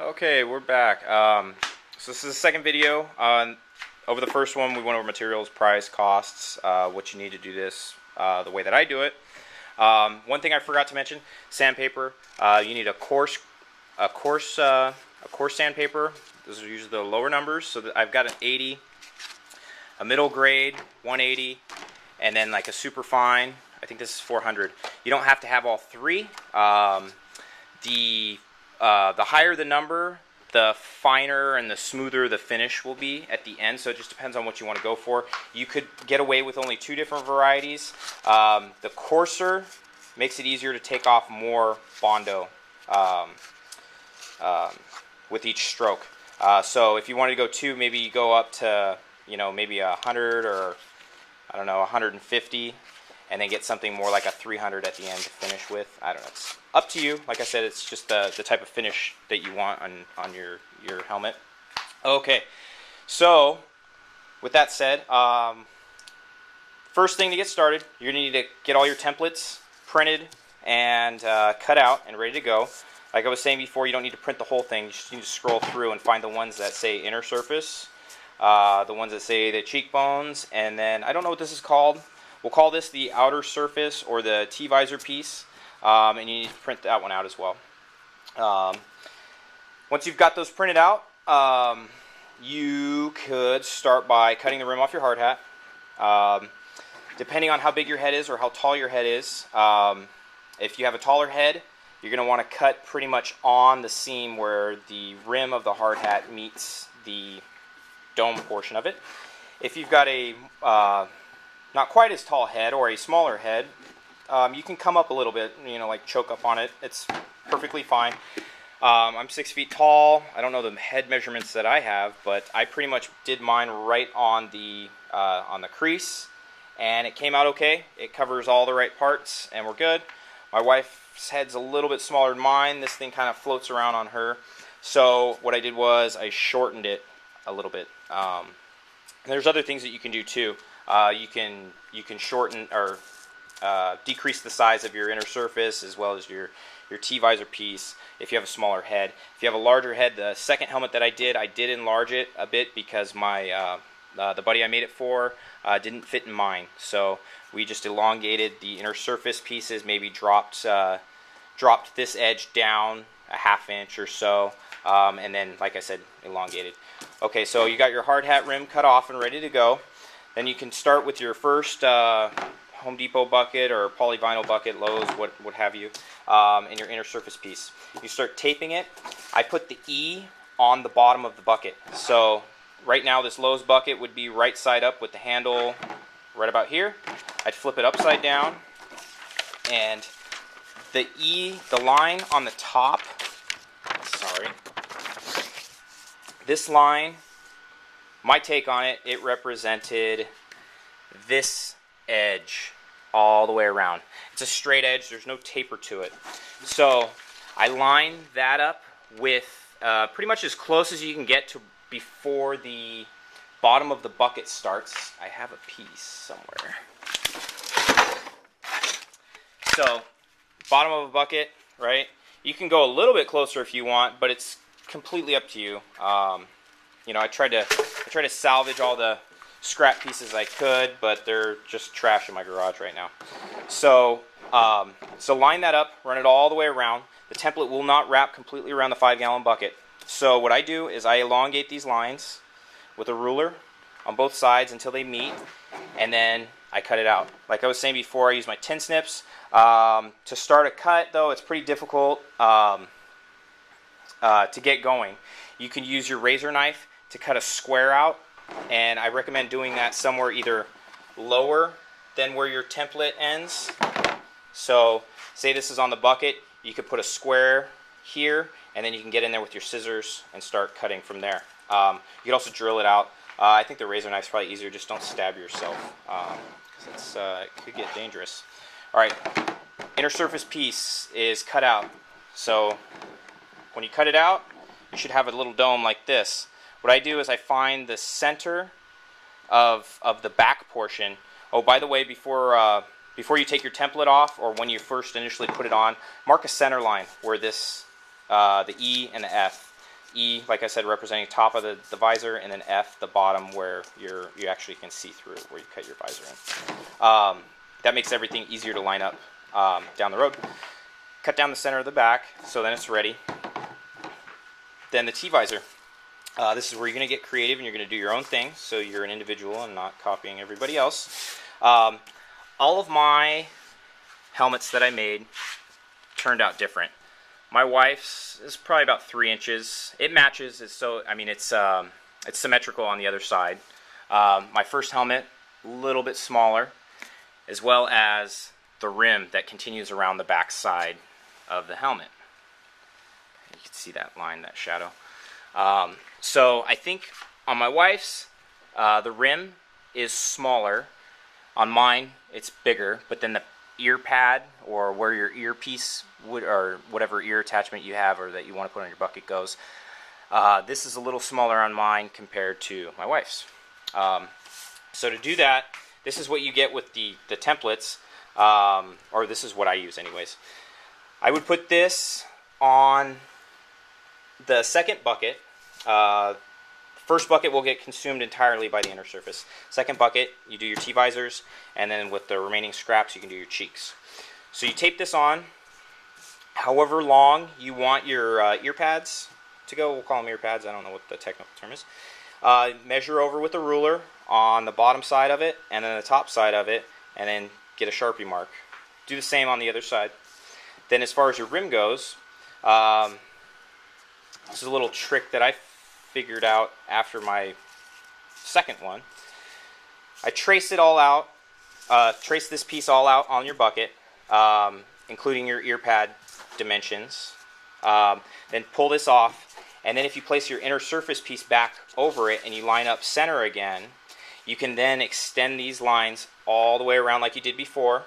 Okay, we're back. So this is the second video. Over the first one, we went over materials, price, costs, what you need to do this the way that I do it. One thing I forgot to mention: sandpaper. You need a coarse sandpaper. Those are usually the lower numbers. So that I've got an 80, a middle grade 180, and then like a super fine. I think this is 400. You don't have to have all three. The higher the number, the finer and the smoother the finish will be at the end. So it just depends on what you want to go for. You could get away with only 2 different varieties. The coarser makes it easier to take off more Bondo with each stroke. So if you wanted to go 2, maybe you go up to maybe 100 or I don't know 150. And then get something more like a 300 at the end to finish with. I don't know. It's up to you. Like I said, it's just the type of finish that you want on your helmet. Okay, so with that said, first thing to get started, you're going to need to get all your templates printed and cut out and ready to go. Like I was saying before, you don't need to print the whole thing. You just need to scroll through and find the ones that say inner surface, the ones that say the cheekbones, and then I don't know what this is called. We'll call this the outer surface or the T-visor piece, and you need to print that one out as well. Once you've got those printed out, you could start by cutting the rim off your hard hat. Depending on how big your head is or how tall your head is, if you have a taller head, you're going to want to cut pretty much on the seam where the rim of the hard hat meets the dome portion of it. If you've got a not quite as tall head or a smaller head, you can come up a little bit, like choke up on it. It's perfectly fine. I'm 6 feet tall. I don't know the head measurements that I have, but I pretty much did mine right on the crease, and it came out okay. It covers all the right parts, and we're good. My wife's head's a little bit smaller than mine. This thing kind of floats around on her. So what I did was I shortened it a little bit. There's other things that you can do too. You can shorten or decrease the size of your inner surface as well as your T-visor piece if you have a smaller head. If you have a larger head, the second helmet that I did enlarge it a bit because my the buddy I made it for didn't fit in mine. So we just elongated the inner surface pieces, maybe dropped this edge down a ½ inch or so, and then, like I said, elongated. Okay, so you got your hard hat rim cut off and ready to go. Then you can start with your first Home Depot bucket or polyvinyl bucket, Lowe's, what have you, and your inner surface piece. You start taping it. I put the E on the bottom of the bucket. So right now this Lowe's bucket would be right side up with the handle right about here. I'd flip it upside down, and the E, the line on the top, this line, my take on it, it represented this edge all the way around. It's a straight edge. There's no taper to it. So I lined that up with pretty much as close as you can get to before the bottom of the bucket starts. I have a piece somewhere. So bottom of a bucket, right? You can go a little bit closer if you want, but it's completely up to you. I tried to salvage all the scrap pieces I could, but they're just trash in my garage right now. So line that up, run it all the way around. The template will not wrap completely around the 5-gallon bucket. So what I do is I elongate these lines with a ruler on both sides until they meet, and then I cut it out. Like I was saying before, I use my tin snips. To start a cut, though, it's pretty difficult to get going. You can use your razor knife to cut a square out, and I recommend doing that somewhere either lower than where your template ends. So say this is on the bucket, you could put a square here, and then you can get in there with your scissors and start cutting from there. You could also drill it out. I think the razor knife's probably easier. Just don't stab yourself, because it could get dangerous. All right, inner surface piece is cut out. So when you cut it out, you should have a little dome like this. What I do is I find the center of the back portion. Oh, by the way, before you take your template off, or when you first initially put it on, mark a center line where this the E and the F. E, like I said, representing top of the visor, and then F, the bottom, where you actually can see through, where you cut your visor in. That makes everything easier to line up down the road. Cut down the center of the back, so then it's ready. Then the T-visor. This is where you're going to get creative and you're going to do your own thing, so you're an individual and not copying everybody else. All of my helmets that I made turned out different. My wife's is probably about 3 inches. It matches. It's symmetrical on the other side. My first helmet, a little bit smaller, as well as the rim that continues around the back side of the helmet. You can see that line, that shadow. So I think on my wife's, the rim is smaller. On mine, it's bigger, but then the ear pad, or where your earpiece would, or whatever ear attachment you have or that you want to put on your bucket goes, this is a little smaller on mine compared to my wife's. So to do that, this is what you get with the templates, or this is what I use anyways. I would put this on the second bucket. First bucket will get consumed entirely by the inner surface. Second bucket, you do your T-visors, and then with the remaining scraps, you can do your cheeks. So you tape this on however long you want your ear pads to go. We'll call them ear pads. I don't know what the technical term is. Measure over with a ruler on the bottom side of it, and then the top side of it, and then get a Sharpie mark. Do the same on the other side. Then as far as your rim goes, this is a little trick that I figured out after my second one. I trace it all out, trace this piece all out on your bucket, including your ear pad dimensions. Then pull this off, and then if you place your inner surface piece back over it and you line up center again, you can then extend these lines all the way around like you did before,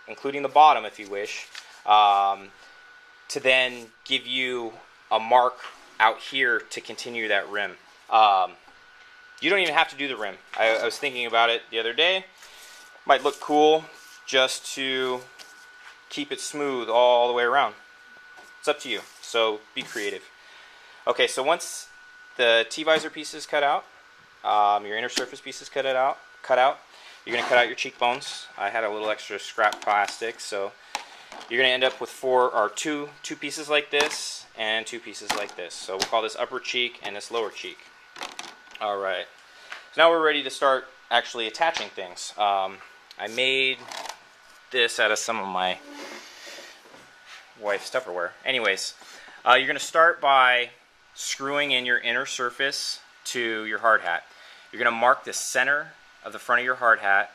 including the bottom if you wish, to then give you a mark out here to continue that rim. You don't even have to do the rim. I was thinking about it the other day. Might look cool just to keep it smooth all the way around. It's up to you, so be creative. Okay, so once the T-visor piece is cut out, your inner surface piece is cut out, you're going to cut out your cheekbones. I had a little extra scrap plastic, so you're going to end up with two pieces like this and 2 pieces like this. So we'll call this upper cheek and this lower cheek. Alright, so now we're ready to start actually attaching things. I made this out of some of my wife's Tupperware. Anyways, you're going to start by screwing in your inner surface to your hard hat. You're going to mark the center of the front of your hard hat,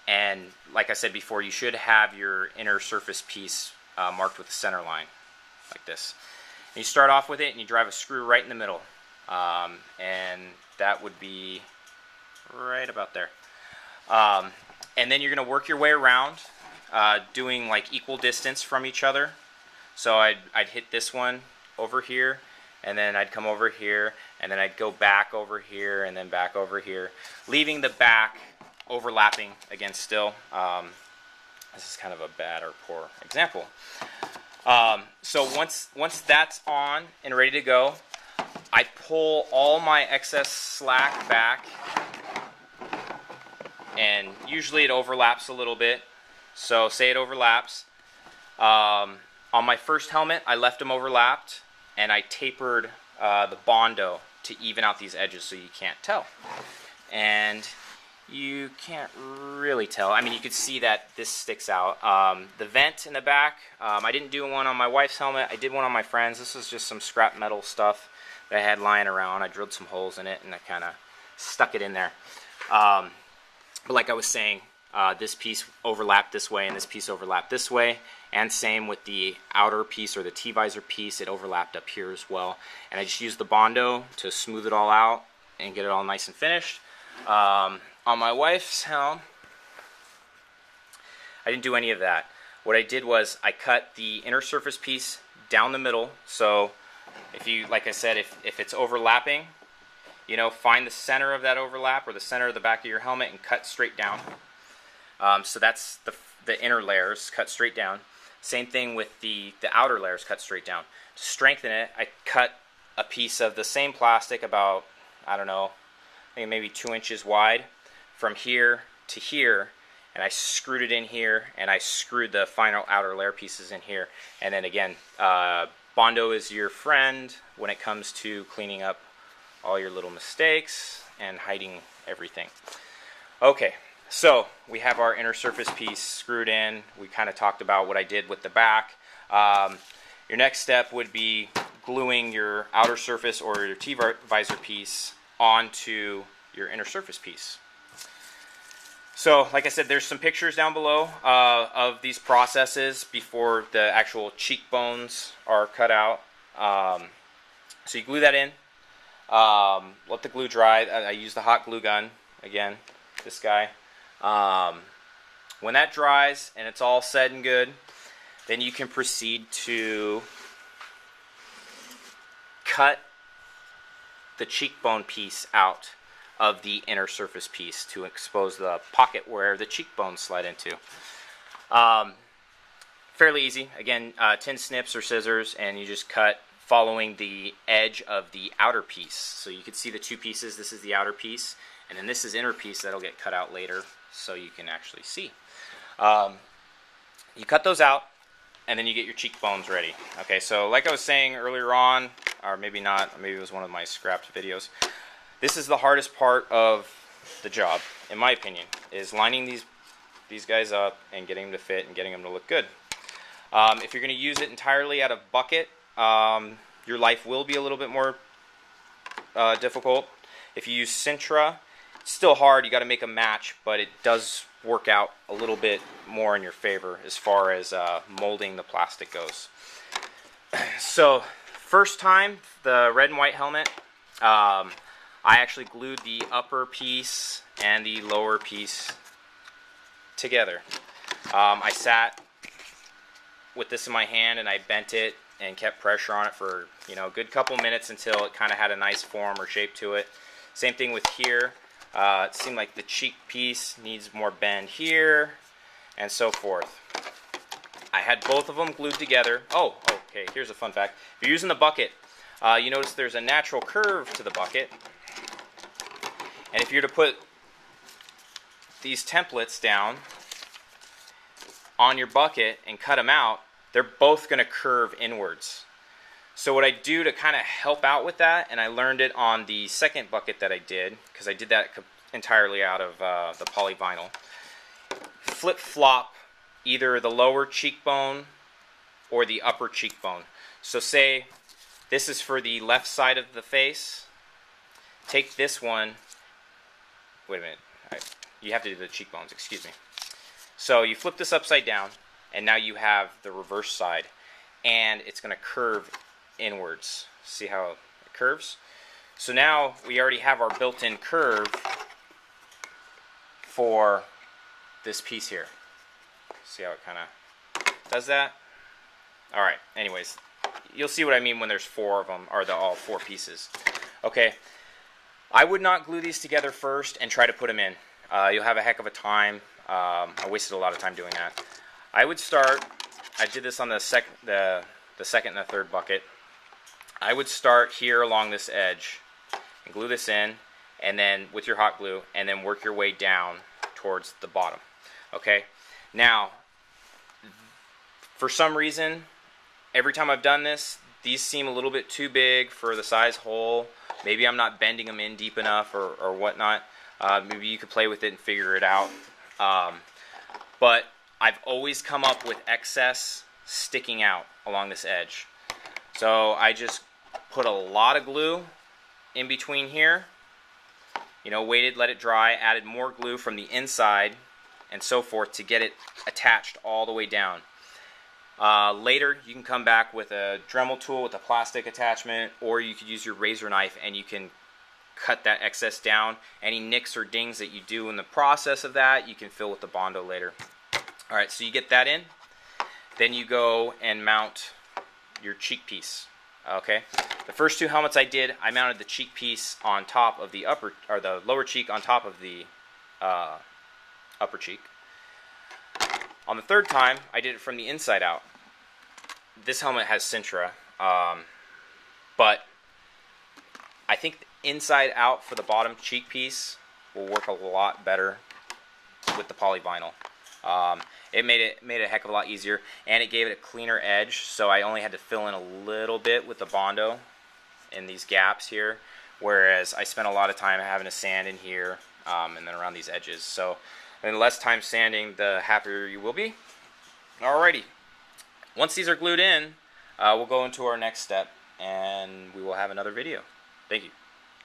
and like I said before, you should have your inner surface piece marked with the center line, like this. And you start off with it and you drive a screw right in the middle, and that would be right about there. And then you're going to work your way around, doing like equal distance from each other. So I'd hit this one over here, and then I'd come over here, and then I'd go back over here, and then back over here, leaving the back overlapping again still. This is kind of a bad or poor example. So once that's on and ready to go, I pull all my excess slack back, and usually it overlaps a little bit. So say it overlaps. On my first helmet, I left them overlapped, and I tapered the Bondo to even out these edges so you can't tell. And you can't really tell. I mean, you could see that this sticks out. The vent in the back, I didn't do one on my wife's helmet. I did one on my friend's. This is just some scrap metal stuff that I had lying around. I drilled some holes in it, and I kind of stuck it in there. But like I was saying, this piece overlapped this way, and this piece overlapped this way. And same with the outer piece, or the T-visor piece, it overlapped up here as well. And I just used the Bondo to smooth it all out and get it all nice and finished. On my wife's helm, I didn't do any of that. What I did was I cut the inner surface piece down the middle. So if you, like I said, if it's overlapping, you know, find the center of that overlap, or the center of the back of your helmet, and cut straight down. So that's the inner layers, cut straight down. Same thing with the outer layers, cut straight down. To strengthen it, I cut a piece of the same plastic about, I don't know, I think maybe 2 inches wide from here to here, and I screwed it in here, and I screwed the final outer layer pieces in here. And then again, Bondo is your friend when it comes to cleaning up all your little mistakes and hiding everything. Okay, so we have our inner surface piece screwed in. We kind of talked about what I did with the back. Your next step would be gluing your outer surface or your T-visor piece onto your inner surface piece. So, like I said, there's some pictures down below of these processes before the actual cheekbones are cut out. So you glue that in. Let the glue dry. I use the hot glue gun, again, this guy. When that dries and it's all said and good, then you can proceed to cut the cheekbone piece out of the inner surface piece to expose the pocket where the cheekbones slide into. Fairly easy. Again, tin snips or scissors, and you just cut following the edge of the outer piece. So you can see the two pieces. This is the outer piece, and then this is inner piece that'll get cut out later so you can actually see. You cut those out, and then you get your cheekbones ready. Okay, so like I was saying earlier on, or maybe not, maybe it was one of my scrapped videos, this is the hardest part of the job, in my opinion, is lining these guys up and getting them to fit and getting them to look good. If you're going to use it entirely out of bucket, your life will be a little bit more difficult. If you use Sintra, it's still hard. You got to make a match, but it does work out a little bit more in your favor as far as molding the plastic goes. So, first time, the red and white helmet, I actually glued the upper piece and the lower piece together. I sat with this in my hand and I bent it and kept pressure on it for, a good couple minutes until it kind of had a nice form or shape to it. Same thing with here. It seemed like the cheek piece needs more bend here and so forth. I had both of them glued together. Oh, okay, here's a fun fact. If you're using the bucket, you notice there's a natural curve to the bucket. And if you're to put these templates down on your bucket and cut them out, they're both going to curve inwards. So what I do to kind of help out with that, and I learned it on the second bucket that I did, because I did that entirely out of the polyvinyl, flip-flop either the lower cheekbone or the upper cheekbone. So say this is for the left side of the face. Take this one. Wait a minute. You have to do the cheekbones, excuse me. So you flip this upside down, and now you have the reverse side, and it's going to curve inwards. See how it curves? So now we already have our built-in curve for this piece here. See how it kind of does that? Alright, anyways, you'll see what I mean when there's four of them, or all four pieces. Okay. I would not glue these together first and try to put them in. You'll have a heck of a time. I wasted a lot of time doing that. I would start, I did this on the second and the third bucket. I would start here along this edge and glue this in, and then with your hot glue, and then work your way down towards the bottom. Okay? Now, for some reason, every time I've done this, these seem a little bit too big for the size hole. Maybe I'm not bending them in deep enough or whatnot. Maybe you could play with it and figure it out. But I've always come up with excess sticking out along this edge. So I just put a lot of glue in between here. Waited, let it dry, added more glue from the inside and so forth to get it attached all the way down. Later, you can come back with a Dremel tool with a plastic attachment, or you could use your razor knife and you can cut that excess down. Any nicks or dings that you do in the process of that, you can fill with the Bondo later. Alright, so you get that in. Then you go and mount your cheek piece. Okay, the first two helmets I did, I mounted the cheek piece on top of the upper, or the lower cheek on top of the upper cheek. On the third time, I did it from the inside out. This helmet has Sintra, but I think inside out for the bottom cheek piece will work a lot better with the polyvinyl. It made it a heck of a lot easier, and it gave it a cleaner edge, so I only had to fill in a little bit with the Bondo in these gaps here, whereas I spent a lot of time having to sand in here and then around these edges. So the less time sanding, the happier you will be. Alrighty, once these are glued in, we'll go into our next step, and we will have another video. Thank you.